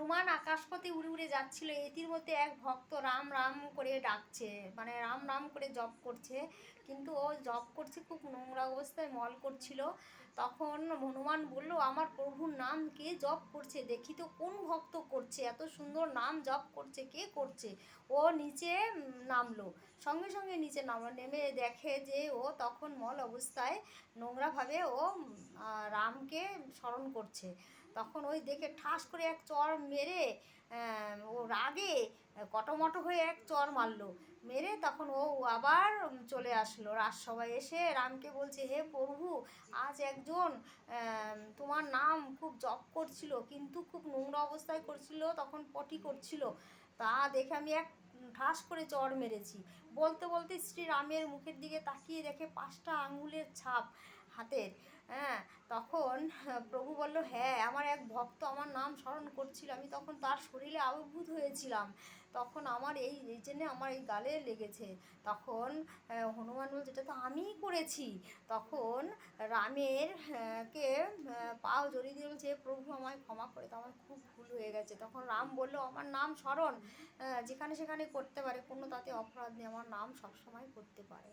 হনুমান আকাশপথে উড়ে উড়ে যাচ্ছিল, এটির মধ্যে এক ভক্ত রাম রাম করে ডাকছে, মানে রাম রাম করে জপ করছে, কিন্তু ও জপ করছে খুব নোংরা অবস্থায়, মল করছিল। তখন হনুমান বলল, আমার প্রভুর নাম কে জপ করছে, দেখি তো কোন ভক্ত করছে, এত সুন্দর নাম জপ করছে, কে করছে। ও নিচে নামলো, সঙ্গে সঙ্গে নিচে নামলো, নেমে দেখে যে ও তখন মল অবস্থায় নোংরাভাবে ও রামকে স্মরণ করছে। তখন ওই দেখে ঠাস করে এক চড় মেরে ও রাগে কটমটো হয়ে এক চড় মারলো, মেরে তখন ও আবার চলে আসলো রাজসভায়, এসে রামকে বলছে, হে প্রভু, আজ একজন তোমার নাম খুব জপ করছিল, কিন্তু খুব নোংরা অবস্থায় করছিল, তখন পটি করছিল, তা দেখে আমি এক ঠাস করে চড় মেরেছি। বলতে বলতে শ্রী রামের মুখের দিকে তাকিয়ে দেখে 5টা আঙুলের ছাপ হাতের। হ্যাঁ, তখন প্রভু বলল, হ্যাঁ, আমার এক ভক্ত আমার নাম স্মরণ করছিল, আমি তখন তার শরীরে আবির্ভূত হয়েছিলাম, তখন আমার এই জন্যে আমার এই গালে লেগেছে। তখন হনুমান বলছে, এটা তো আমিই করেছি। তখন রামের কে পাও জড়িয়ে দিয়ে বলছে, প্রভু আমায় ক্ষমা করে দাও, আমার খুব ভুল হয়ে গেছে। তখন রাম বলল, আমার নাম স্মরণ যেখানে সেখানে করতে পারে, কোনো তাতে অপরাধ নেই, আমার নাম সবসময় করতে পারে।